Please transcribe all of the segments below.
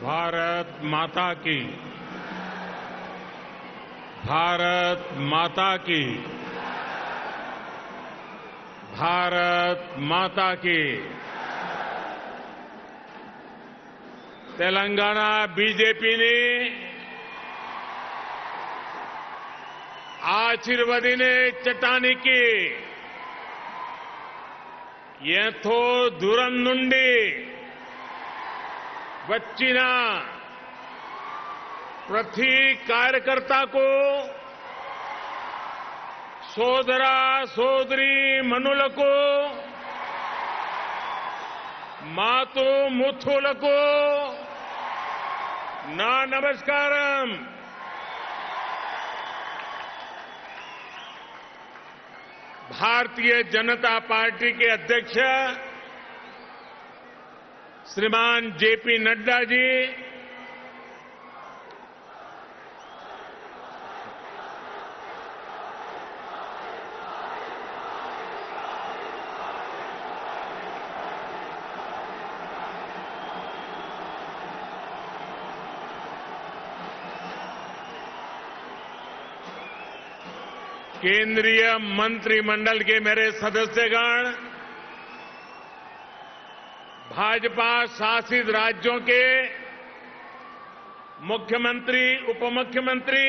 भारत माता की। भारत माता की। भारत माता की। तेलंगाना बीजेपी ने आशीर्वादीने चट्टानिकी ఎంతో దూరం నుండి వచ్చిన ప్రతి కార్యకర్తకు సోదర సోదరి మనులకు మాతు ముత్తులకు నా నమస్కారం। भारतीय जनता पार्टी के अध्यक्ष श्रीमान जेपी नड्डा जी, केंद्रीय मंत्रिमंडल के मेरे सदस्यगण, भाजपा शासित राज्यों के मुख्यमंत्री, उपमुख्यमंत्री,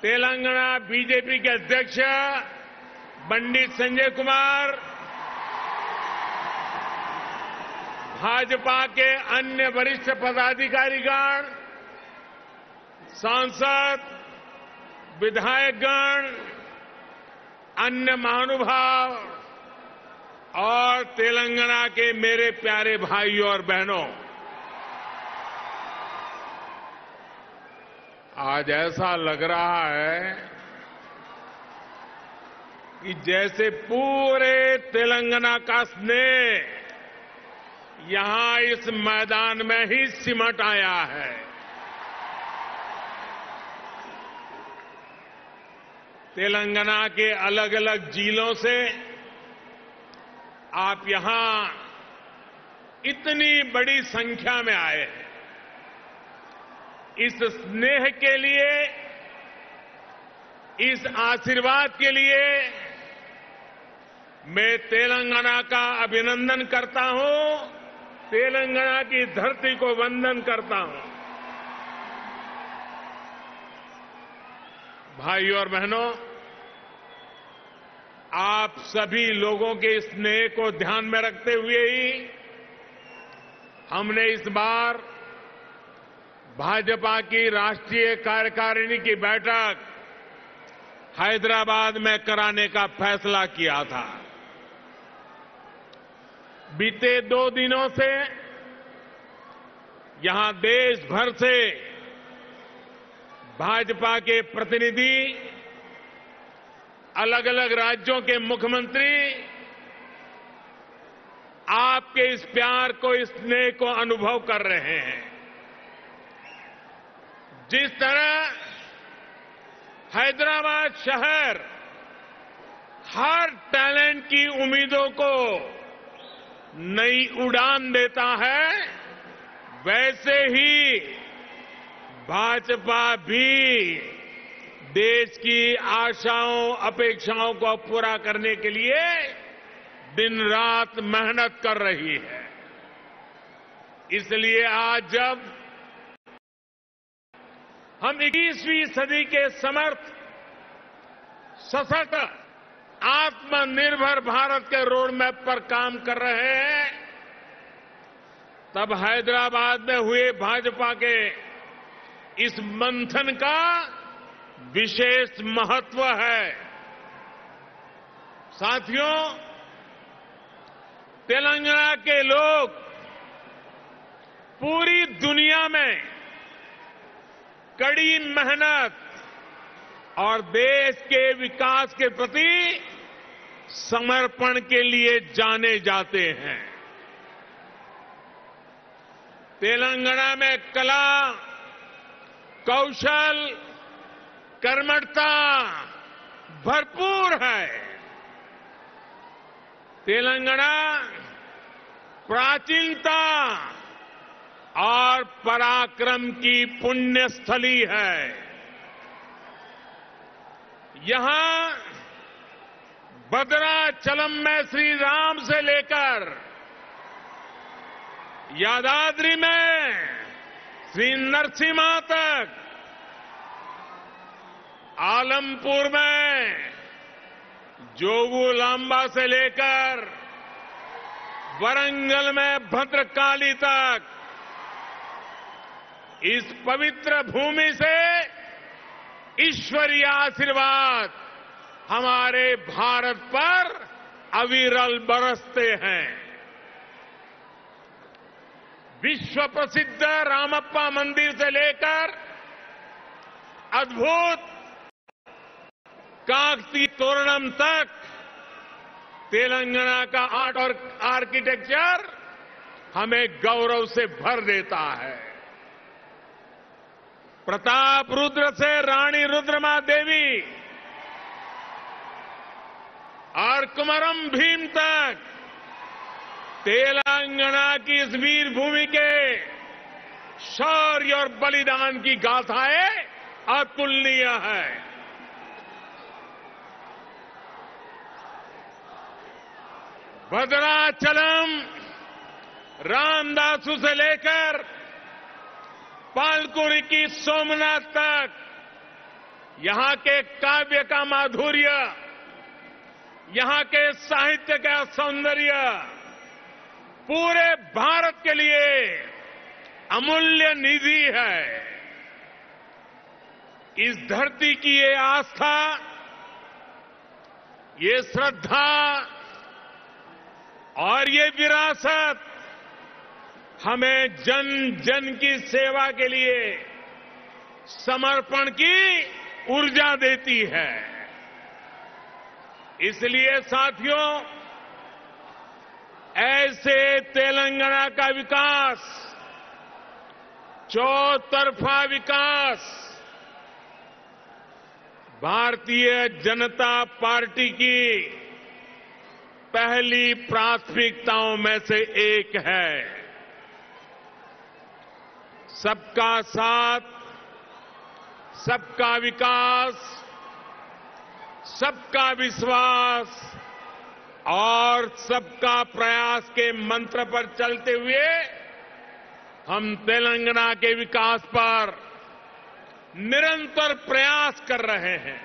तेलंगाना बीजेपी के अध्यक्ष पंडित संजय कुमार, भाजपा के अन्य वरिष्ठ पदाधिकारीगण, सांसद, विधायकगण, अन्य महानुभाव और तेलंगाना के मेरे प्यारे भाइयों और बहनों, आज ऐसा लग रहा है कि जैसे पूरे तेलंगाना का स्नेह यहां इस मैदान में ही सिमट आया है। तेलंगाना के अलग अलग जिलों से आप यहां इतनी बड़ी संख्या में आए हैं। इस स्नेह के लिए, इस आशीर्वाद के लिए मैं तेलंगाना का अभिनंदन करता हूं, तेलंगाना की धरती को वंदन करता हूं। भाइयों और बहनों, आप सभी लोगों के स्नेह को ध्यान में रखते हुए ही हमने इस बार भाजपा की राष्ट्रीय कार्यकारिणी की बैठक हैदराबाद में कराने का फैसला किया था। बीते 2 दिनों से यहां देश भर से भाजपा के प्रतिनिधि, अलग अलग राज्यों के मुख्यमंत्री आपके इस प्यार को, इस स्नेह को अनुभव कर रहे हैं। जिस तरह हैदराबाद शहर हर टैलेंट की उम्मीदों को नई उड़ान देता है, वैसे ही भाजपा भी देश की आशाओं, अपेक्षाओं को पूरा करने के लिए दिन रात मेहनत कर रही है। इसलिए आज जब हम 21वीं सदी के समर्थ, सशक्त, आत्मनिर्भर भारत के रोड मैप पर काम कर रहे हैं, तब हैदराबाद में हुए भाजपा के इस मंथन का विशेष महत्व है। साथियों, तेलंगाना के लोग पूरी दुनिया में कड़ी मेहनत और देश के विकास के प्रति समर्पण के लिए जाने जाते हैं। तेलंगाना में कला, कौशल, कर्मठता भरपूर है। तेलंगाना प्राचीनता और पराक्रम की पुण्य स्थली है। यहां भद्राचलम में श्री राम से लेकर यादाद्री में श्री नरसिम्हा तक, आलमपुर में जोगुलांबा से लेकर वरंगल में भद्रकाली तक, इस पवित्र भूमि से ईश्वरीय आशीर्वाद हमारे भारत पर अविरल बरसते हैं। विश्व प्रसिद्ध रामप्पा मंदिर से लेकर अद्भुत काकतीय तोरणम तक तेलंगाना का आर्ट और आर्किटेक्चर हमें गौरव से भर देता है। प्रताप रुद्र से रानी रुद्रमा देवी और कुमरम भीम तक तेलंगाना की इस वीर भूमि के शौर्य और बलिदान की गाथाएं अतुलनीय है। भद्राचलम रामदासु से लेकर पालकुरी की सोमनाथ तक यहां के काव्य का माधुर्य, यहां के साहित्य का सौंदर्य पूरे भारत के लिए अमूल्य निधि है। इस धरती की ये आस्था, ये श्रद्धा और ये विरासत हमें जन जन की सेवा के लिए समर्पण की ऊर्जा देती है। इसलिए साथियों, ऐसे तेलंगाना का विकास, चौतरफा विकास भारतीय जनता पार्टी की पहली प्राथमिकताओं में से एक है। सबका साथ, सबका विकास, सबका विश्वास और सबका प्रयास के मंत्र पर चलते हुए हम तेलंगाना के विकास पर निरंतर प्रयास कर रहे हैं।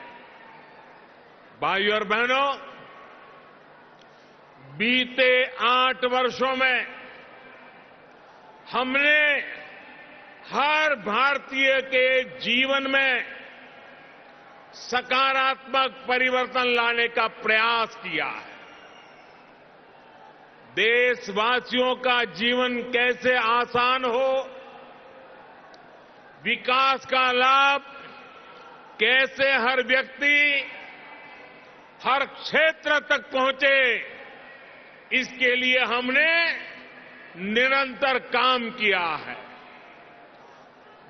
भाइयों और बहनों, बीते 8 वर्षों में हमने हर भारतीय के जीवन में सकारात्मक परिवर्तन लाने का प्रयास किया है। देशवासियों का जीवन कैसे आसान हो, विकास का लाभ कैसे हर व्यक्ति, हर क्षेत्र तक पहुंचे, इसके लिए हमने निरंतर काम किया है।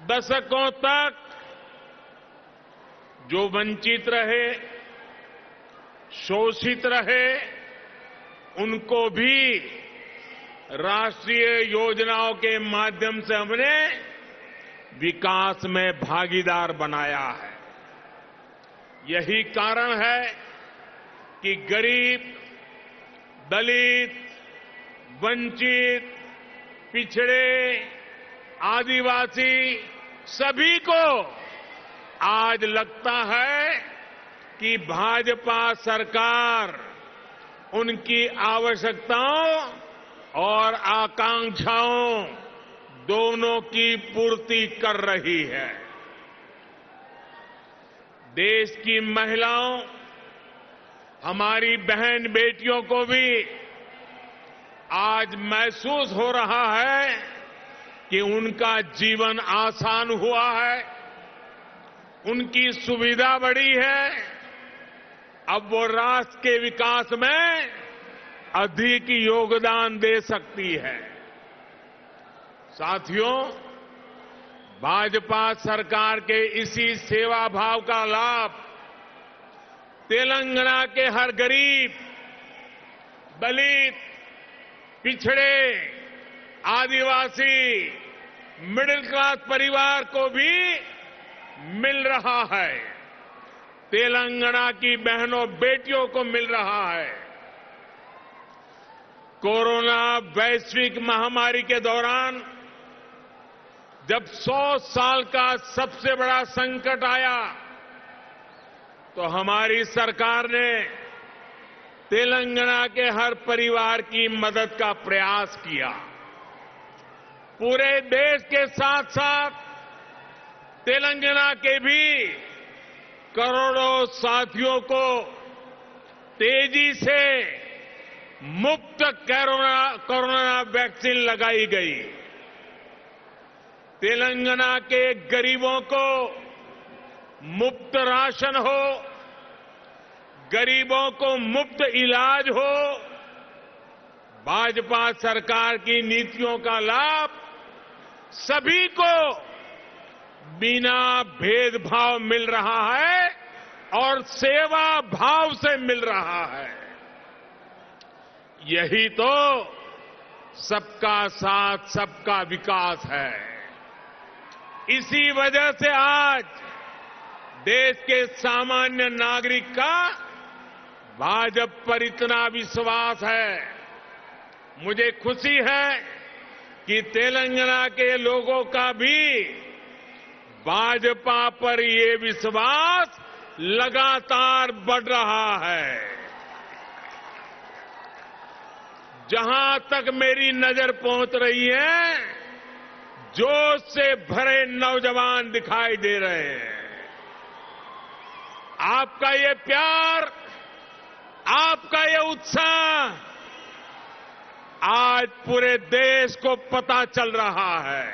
दशकों तक जो वंचित रहे, शोषित रहे, उनको भी राष्ट्रीय योजनाओं के माध्यम से हमने विकास में भागीदार बनाया है। यही कारण है कि गरीब, दलित, वंचित, पिछड़े, आदिवासी सभी को आज लगता है कि भाजपा सरकार उनकी आवश्यकताओं और आकांक्षाओं दोनों की पूर्ति कर रही है। देश की महिलाओं, हमारी बहन बेटियों को भी आज महसूस हो रहा है कि उनका जीवन आसान हुआ है, उनकी सुविधा बढ़ी है। अब वो राष्ट्र के विकास में अधिक योगदान दे सकती है। साथियों, भाजपा सरकार के इसी सेवा भाव का लाभ तेलंगाना के हर गरीब, दलित, पिछड़े, आदिवासी, मिडिल क्लास परिवार को भी मिल रहा है। तेलंगाना की बहनों बेटियों को मिल रहा है। कोरोना वैश्विक महामारी के दौरान जब 100 साल का सबसे बड़ा संकट आया तो हमारी सरकार ने तेलंगाना के हर परिवार की मदद का प्रयास किया। पूरे देश के साथ साथ तेलंगाना के भी करोड़ों साथियों को तेजी से मुफ्त कोरोना वैक्सीन लगाई गई। तेलंगाना के गरीबों को मुफ्त राशन हो, गरीबों को मुफ्त इलाज हो, भाजपा सरकार की नीतियों का लाभ सभी को बिना भेदभाव मिल रहा है और सेवा भाव से मिल रहा है। यही तो सबका साथ सबका विकास है। इसी वजह से आज देश के सामान्य नागरिक का भाजपा पर इतना विश्वास है। मुझे खुशी है कि तेलंगाना के लोगों का भी भाजपा पर ये विश्वास लगातार बढ़ रहा है। जहां तक मेरी नजर पहुंच रही है, जोश से भरे नौजवान दिखाई दे रहे हैं। आपका ये प्यार, आपका ये उत्साह आज पूरे देश को पता चल रहा है।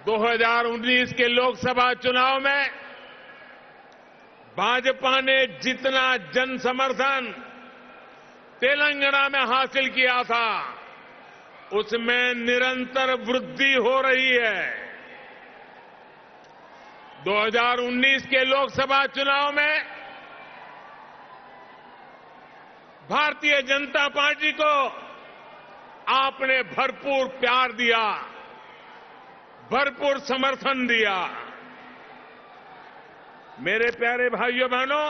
2019 के लोकसभा चुनाव में भाजपा ने जितना जन समर्थन तेलंगाना में हासिल किया था, उसमें निरंतर वृद्धि हो रही है। 2019 के लोकसभा चुनाव में भारतीय जनता पार्टी को आपने भरपूर प्यार दिया, भरपूर समर्थन दिया। मेरे प्यारे भाइयों बहनों,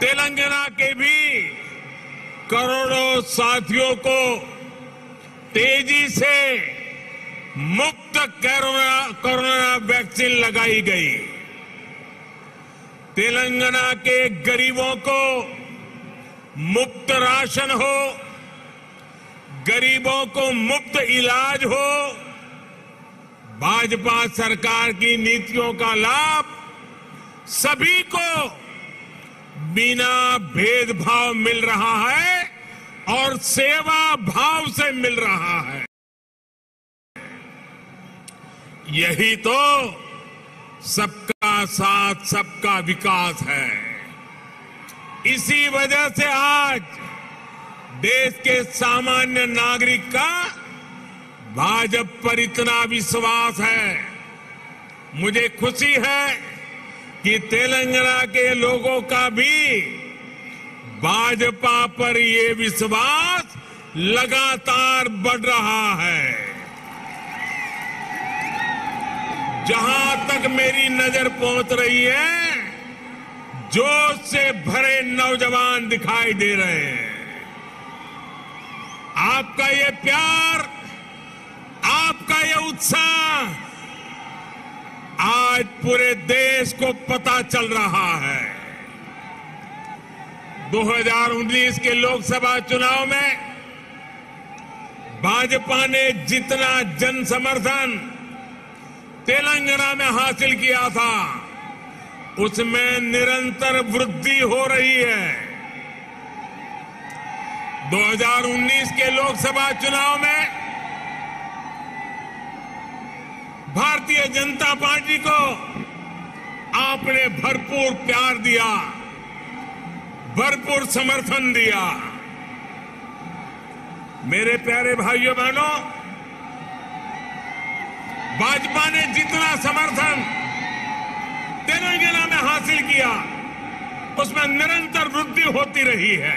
तेलंगाना के भी करोड़ों साथियों को तेजी से मुफ्त कोरोना वैक्सीन लगाई गई। तेलंगाना के गरीबों को मुफ्त राशन हो, गरीबों को मुफ्त इलाज हो, भाजपा सरकार की नीतियों का लाभ सभी को बिना भेदभाव मिल रहा है और सेवा भाव से मिल रहा है। यही तो सबका साथ सबका विकास है। इसी वजह से आज देश के सामान्य नागरिक का भाजपा पर इतना विश्वास है। मुझे खुशी है कि तेलंगाना के लोगों का भी भाजपा पर ये विश्वास लगातार बढ़ रहा है। जहां तक मेरी नजर पहुंच रही है, जोश से भरे नौजवान दिखाई दे रहे हैं। आपका ये प्यार, आपका ये उत्साह आज पूरे देश को पता चल रहा है। 2019 के लोकसभा चुनाव में भाजपा ने जितना जन समर्थन तेलंगाना में हासिल किया था, उसमें निरंतर वृद्धि हो रही है। 2019 के लोकसभा चुनाव में भारतीय जनता पार्टी को आपने भरपूर प्यार दिया, भरपूर समर्थन दिया। मेरे प्यारे भाइयों बहनों, भाजपा ने जितना समर्थन तेलंगाना में हासिल किया, उसमें निरंतर वृद्धि होती रही है।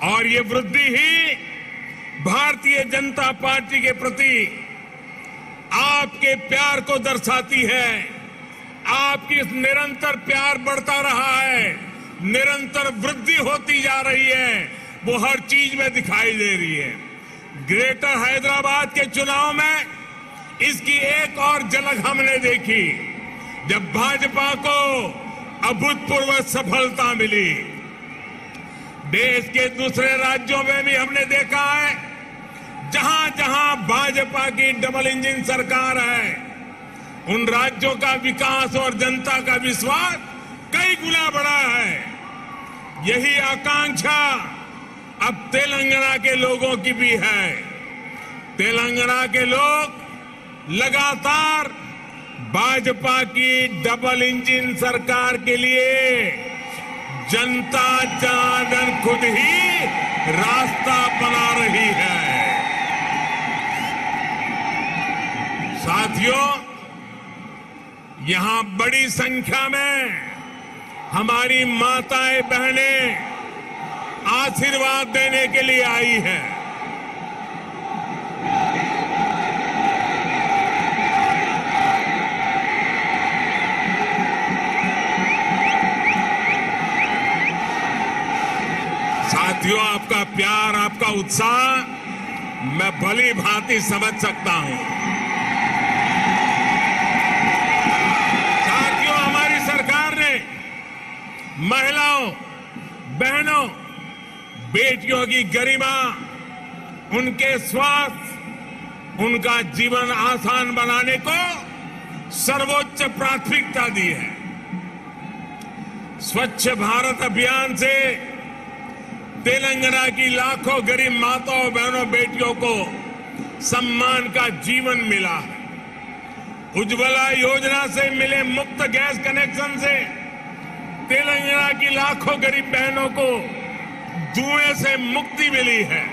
और ये वृद्धि ही भारतीय जनता पार्टी के प्रति आपके प्यार को दर्शाती है। आपकी इस निरंतर प्यार बढ़ता रहा है, निरंतर वृद्धि होती जा रही है, वो हर चीज में दिखाई दे रही है। ग्रेटर हैदराबाद के चुनाव में इसकी एक और झलक हमने देखी, जब भाजपा को अभूतपूर्व सफलता मिली। देश के दूसरे राज्यों में भी हमने देखा है, जहां जहां भाजपा की डबल इंजन सरकार है, उन राज्यों का विकास और जनता का विश्वास कई गुना बढ़ा है। यही आकांक्षा अब तेलंगाना के लोगों की भी है। तेलंगाना के लोग लगातार भाजपा की डबल इंजन सरकार के लिए जनता जनार्दन खुद ही रास्ता बना रही है। साथियों, यहां बड़ी संख्या में हमारी माताएं बहनें आशीर्वाद देने के लिए आई हैं। साथियों, आपका प्यार, आपका उत्साह मैं भली भांति समझ सकता हूं। साथियों, हमारी सरकार ने महिलाओं, बहनों, बेटियों की गरिमा, उनके स्वास्थ्य, उनका जीवन आसान बनाने को सर्वोच्च प्राथमिकता दी है। स्वच्छ भारत अभियान से तेलंगाना की लाखों गरीब माताओं, बहनों, बेटियों को सम्मान का जीवन मिला है। उज्ज्वला योजना से मिले मुफ्त गैस कनेक्शन से तेलंगाना की लाखों गरीब बहनों को धुएं से मुक्ति मिली है।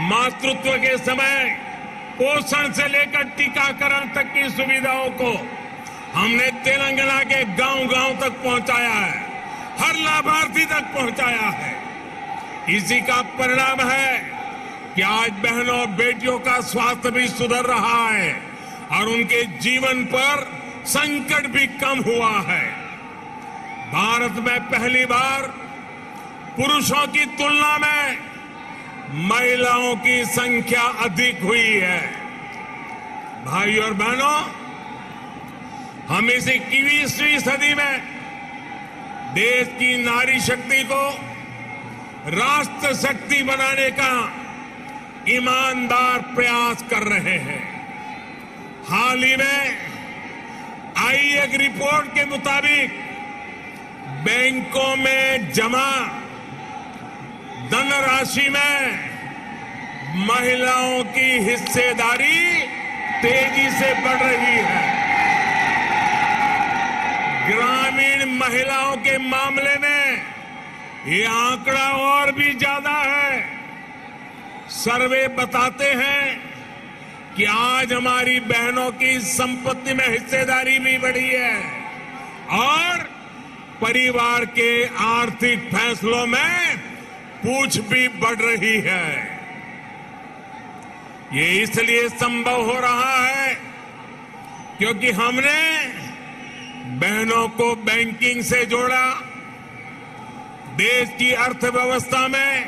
मातृत्व के समय पोषण से लेकर टीकाकरण तक की सुविधाओं को हमने तेलंगाना के गांव-गांव तक पहुंचाया है, हर लाभार्थी तक पहुंचाया है। इसी का परिणाम है कि आज बहनों और बेटियों का स्वास्थ्य भी सुधर रहा है और उनके जीवन पर संकट भी कम हुआ है। भारत में पहली बार पुरुषों की तुलना में महिलाओं की संख्या अधिक हुई है। भाइयों और बहनों, हम इस 21वीं सदी में देश की नारी शक्ति को राष्ट्र शक्ति बनाने का ईमानदार प्रयास कर रहे हैं। हाल ही में आई एक रिपोर्ट के मुताबिक बैंकों में जमा धनराशि में महिलाओं की हिस्सेदारी तेजी से बढ़ रही है। ग्रामीण महिलाओं के मामले में ये आंकड़ा और भी ज्यादा है। सर्वे बताते हैं कि आज हमारी बहनों की संपत्ति में हिस्सेदारी भी बढ़ी है और परिवार के आर्थिक फैसलों में पूछ भी बढ़ रही है। ये इसलिए संभव हो रहा है क्योंकि हमने बहनों को बैंकिंग से जोड़ा, देश की अर्थव्यवस्था में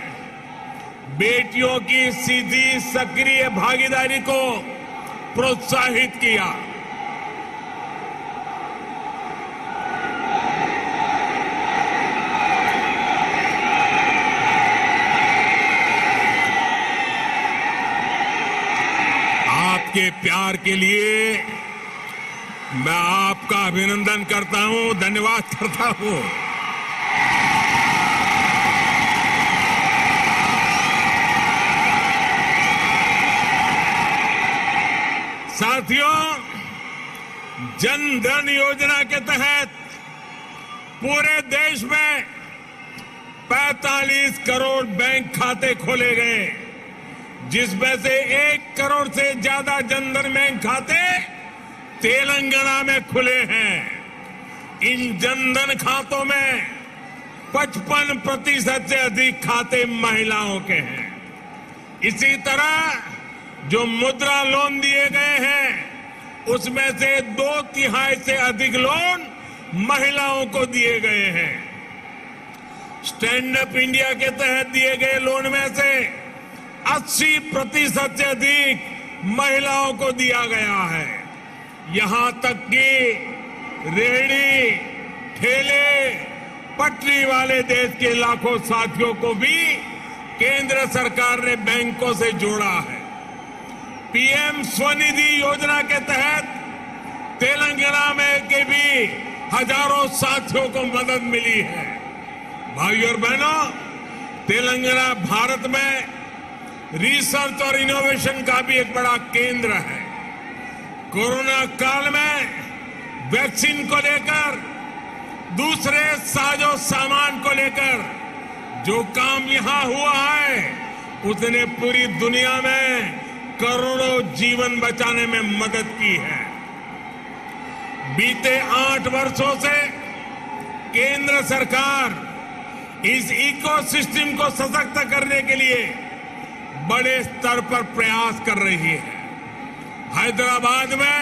बेटियों की सीधी सक्रिय भागीदारी को प्रोत्साहित किया। आपके प्यार के लिए मैं आपका अभिनंदन करता हूं, धन्यवाद करता हूं। साथियों, जन धन योजना के तहत पूरे देश में 45 करोड़ बैंक खाते खोले गए, जिसमें से 1 करोड़ से ज्यादा जनधन बैंक खाते तेलंगाना में खुले हैं। इन जनधन खातों में 55% से अधिक खाते महिलाओं के हैं। इसी तरह जो मुद्रा लोन दिए गए हैं उसमें से 2/3 से अधिक लोन महिलाओं को दिए गए हैं। स्टैंड अप इंडिया के तहत दिए गए लोन में से 80% से अधिक महिलाओं को दिया गया है। यहां तक कि रेहड़ी, ठेले, पटरी वाले देश के लाखों साथियों को भी केंद्र सरकार ने बैंकों से जोड़ा है। पीएम स्वनिधि योजना के तहत तेलंगाना में के भी हजारों साथियों को मदद मिली है। भाइयों और बहनों, तेलंगाना भारत में रिसर्च और इनोवेशन का भी एक बड़ा केंद्र है। कोरोना काल में वैक्सीन को लेकर, दूसरे साजो सामान को लेकर जो काम यहां हुआ है उसने पूरी दुनिया में करोड़ों जीवन बचाने में मदद की है। बीते 8 वर्षों से केंद्र सरकार इस इकोसिस्टम को सशक्त करने के लिए बड़े स्तर पर प्रयास कर रही है। हैदराबाद में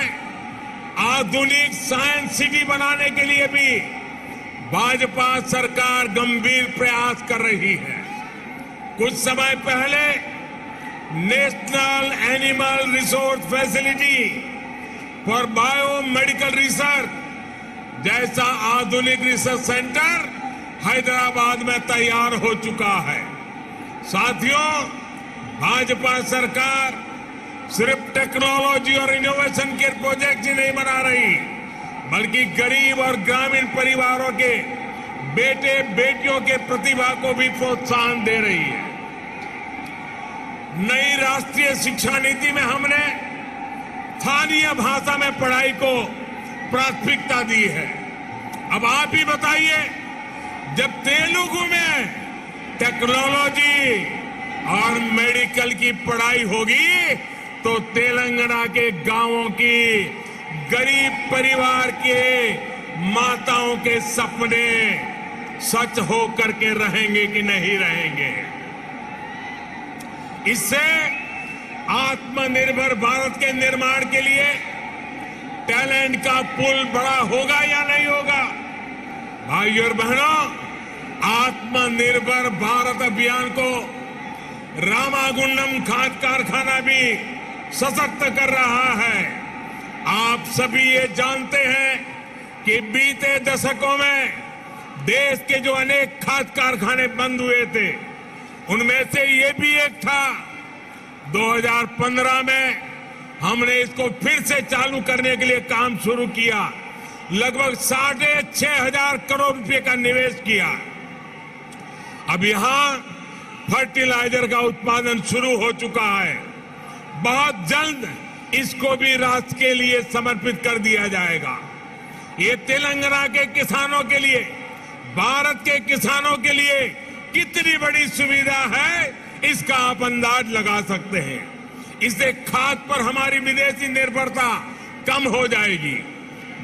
आधुनिक साइंस सिटी बनाने के लिए भी भाजपा सरकार गंभीर प्रयास कर रही है। कुछ समय पहले national animal resource facility for biomedical research जैसा आधुनिक रिसर्च सेंटर हैदराबाद में तैयार हो चुका है। साथियों, भाजपा सरकार सिर्फ टेक्नोलॉजी और इनोवेशन के प्रोजेक्ट ही नहीं बना रही, बल्कि गरीब और ग्रामीण परिवारों के बेटे बेटियों के प्रतिभा को भी प्रोत्साहन दे रही है। नई राष्ट्रीय शिक्षा नीति में हमने स्थानीय भाषा में पढ़ाई को प्राथमिकता दी है। अब आप ही बताइए, जब तेलुगु में टेक्नोलॉजी और मेडिकल की पढ़ाई होगी तो तेलंगाना के गांवों की गरीब परिवार के माताओं के सपने सच हो करके रहेंगे कि नहीं रहेंगे। इससे आत्मनिर्भर भारत के निर्माण के लिए टैलेंट का पुल बड़ा होगा या नहीं होगा? भाइयों और बहनों, आत्मनिर्भर भारत अभियान को रामागुंडम खाद कारखाना भी सशक्त कर रहा है। आप सभी ये जानते हैं कि बीते दशकों में देश के जो अनेक खाद कारखाने बंद हुए थे उनमें से ये भी एक था। 2015 में हमने इसको फिर से चालू करने के लिए काम शुरू किया। लगभग 6,500 करोड़ रुपए का निवेश किया। अब यहां फर्टिलाइजर का उत्पादन शुरू हो चुका है। बहुत जल्द इसको भी राष्ट्र के लिए समर्पित कर दिया जाएगा। ये तेलंगाना के किसानों के लिए, भारत के किसानों के लिए कितनी बड़ी सुविधा है, इसका आप अंदाज लगा सकते हैं। इससे खाद पर हमारी विदेशी निर्भरता कम हो जाएगी।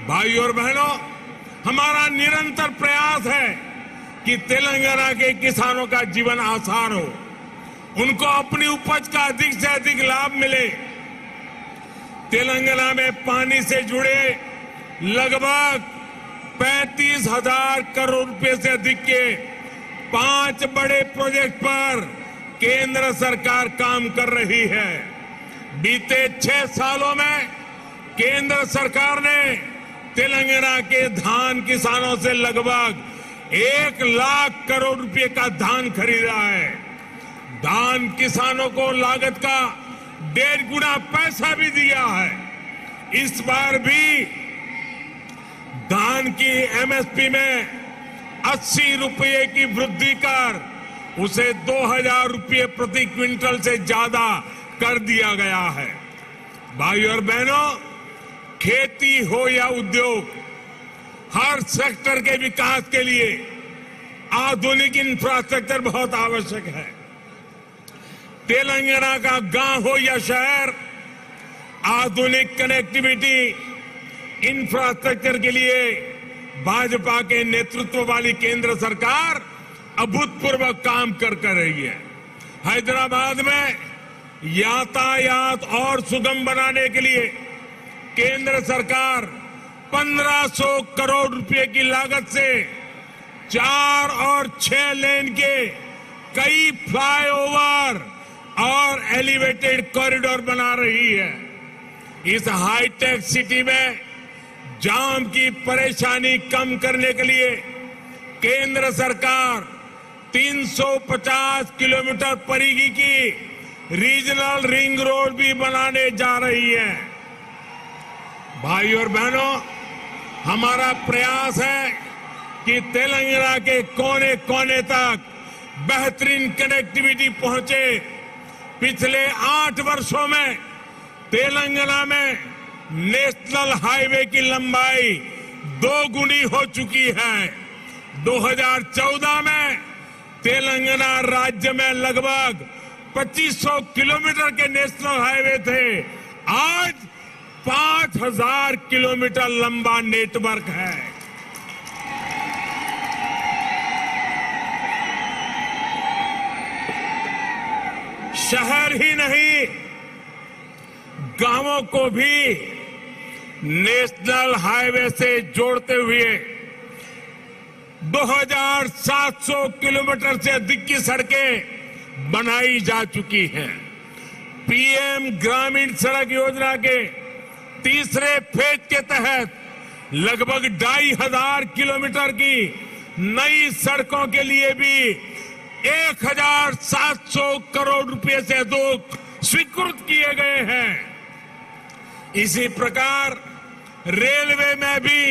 भाइयों और बहनों, हमारा निरंतर प्रयास है कि तेलंगाना के किसानों का जीवन आसान हो, उनको अपनी उपज का अधिक से अधिक लाभ मिले। तेलंगाना में पानी से जुड़े लगभग 35,000 करोड़ रुपए से अधिक के 5 बड़े प्रोजेक्ट पर केंद्र सरकार काम कर रही है। बीते 6 सालों में केंद्र सरकार ने तेलंगाना के धान किसानों से लगभग 1 लाख करोड़ रुपए का धान खरीदा है। धान किसानों को लागत का 1.5 गुना पैसा भी दिया है। इस बार भी धान की एमएसपी में 80 रुपये की वृद्धि कर उसे 2,000 रुपये प्रति क्विंटल से ज्यादा कर दिया गया है। भाइयों और बहनों, खेती हो या उद्योग, हर सेक्टर के विकास के लिए आधुनिक इंफ्रास्ट्रक्चर बहुत आवश्यक है। तेलंगाना का गांव हो या शहर, आधुनिक कनेक्टिविटी इंफ्रास्ट्रक्चर के लिए भाजपा के नेतृत्व वाली केंद्र सरकार अभूतपूर्व काम कर रही है। हैदराबाद में यातायात और सुगम बनाने के लिए केंद्र सरकार 1500 करोड़ रुपए की लागत से 4 और 6 लेन के कई फ्लाईओवर और एलिवेटेड कॉरिडोर बना रही है। इस हाईटेक सिटी में जाम की परेशानी कम करने के लिए केंद्र सरकार 350 किलोमीटर परिधि की रीजनल रिंग रोड भी बनाने जा रही है। भाई और बहनों, हमारा प्रयास है कि तेलंगाना के कोने कोने तक बेहतरीन कनेक्टिविटी पहुंचे। पिछले 8 वर्षों में तेलंगाना में नेशनल हाईवे की लंबाई 2 गुनी हो चुकी है। 2014 में तेलंगाना राज्य में लगभग 2500 किलोमीटर के नेशनल हाईवे थे। आज 5000 किलोमीटर लंबा नेटवर्क है। शहर ही नहीं, गांवों को भी नेशनल हाईवे से जोड़ते हुए 2700 किलोमीटर से अधिक की सड़कें बनाई जा चुकी हैं। पीएम ग्रामीण सड़क योजना के तीसरे फेज के तहत लगभग 2500 किलोमीटर की नई सड़कों के लिए भी 1700 करोड़ रुपए से अधिक स्वीकृत किए गए हैं। इसी प्रकार रेलवे में भी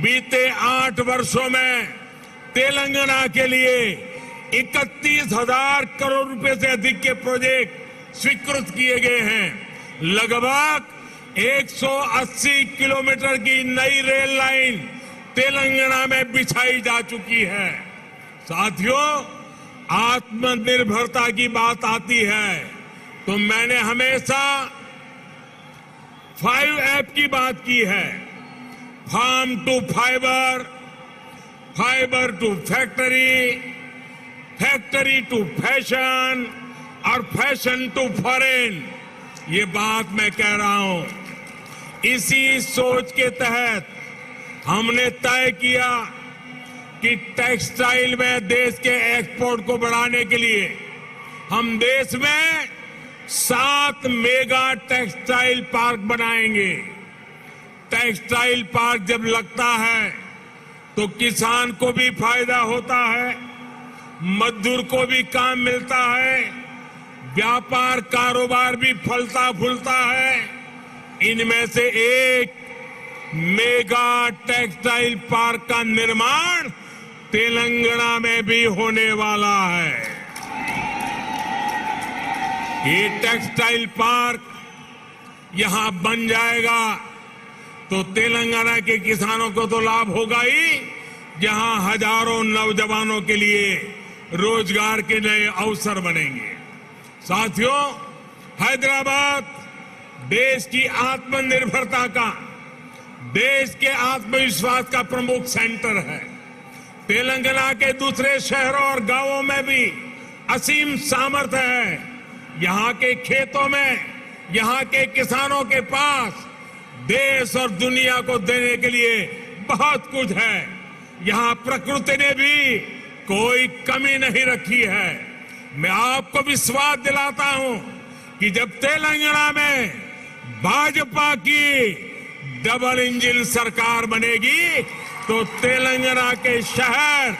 बीते 8 वर्षों में तेलंगाना के लिए 31,000 करोड़ रुपए से अधिक के प्रोजेक्ट स्वीकृत किए गए हैं। लगभग 180 किलोमीटर की नई रेल लाइन तेलंगाना में बिछाई जा चुकी है। साथियों, आत्मनिर्भरता की बात आती है तो मैंने हमेशा 5 की बात की है। Farm to fibre, fibre to factory, factory to fashion और फैशन टू फॉरेन। ये बात मैं कह रहा हूं। इसी सोच के तहत हमने तय किया कि टेक्सटाइल में देश के एक्सपोर्ट को बढ़ाने के लिए हम देश में 7 मेगा टेक्सटाइल पार्क बनाएंगे। टेक्सटाइल पार्क जब लगता है तो किसान को भी फायदा होता है, मजदूर को भी काम मिलता है, व्यापार कारोबार भी फलता फूलता है। इनमें से एक मेगा टेक्सटाइल पार्क का निर्माण तेलंगाना में भी होने वाला है। ये टेक्सटाइल पार्क यहां बन जाएगा तो तेलंगाना के किसानों को तो लाभ होगा ही, जहां हजारों नौजवानों के लिए रोजगार के नए अवसर बनेंगे। साथियों, हैदराबाद देश की आत्मनिर्भरता का, देश के आत्मविश्वास का प्रमुख सेंटर है। तेलंगाना के दूसरे शहरों और गांवों में भी असीम सामर्थ्य है। यहां के खेतों में, यहां के किसानों के पास देश और दुनिया को देने के लिए बहुत कुछ है। यहां प्रकृति ने भी कोई कमी नहीं रखी है। मैं आपको विश्वास दिलाता हूं कि जब तेलंगाना में भाजपा की डबल इंजन सरकार बनेगी तो तेलंगाना के शहर,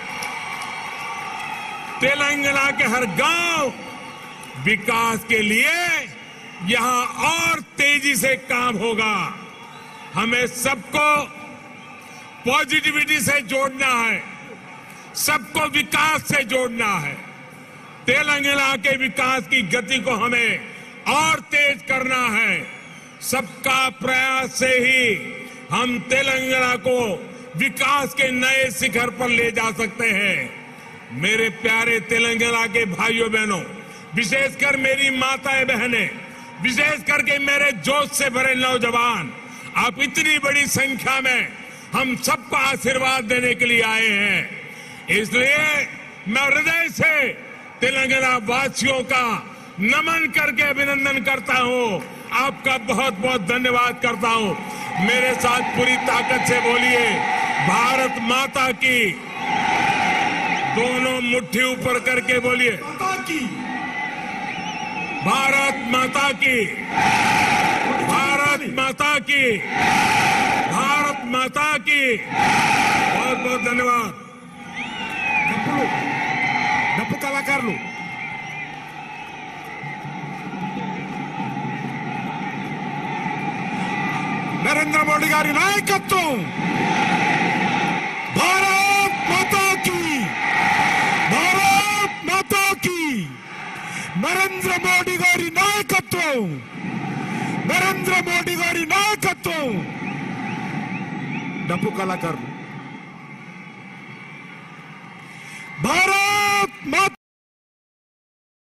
तेलंगाना के हर गांव विकास के लिए यहां और तेजी से काम होगा। हमें सबको पॉजिटिविटी से जोड़ना है, सबको विकास से जोड़ना है। तेलंगाना के विकास की गति को हमें और तेज करना है। सबका प्रयास से ही हम तेलंगाना को विकास के नए शिखर पर ले जा सकते हैं। मेरे प्यारे तेलंगाना के भाइयों बहनों, विशेषकर मेरी माताएं बहनें, विशेष करके मेरे जोश से भरे नौजवान, आप इतनी बड़ी संख्या में हम सबको आशीर्वाद देने के लिए आए हैं। इसलिए मैं हृदय से तेलंगाना वासियों का नमन करके अभिनंदन करता हूं। आपका बहुत बहुत धन्यवाद करता हूं। मेरे साथ पूरी ताकत से बोलिए, भारत माता की। दोनों मुट्ठी ऊपर करके बोलिए, भारत माता की, भारत माता की, भारत माता की। बहुत बहुत धन्यवाद। డప్పు కళాకారులు నరేంద్ర మోడీ గారి నాయకత్వం, భారత్ మాతా కీ, భారత్ మాతా కీ। నరేంద్ర మోడీ గారి నాయకత్వం, నరేంద్ర మోడీ గారి నాయకత్వం। డప్పు కళాకారులు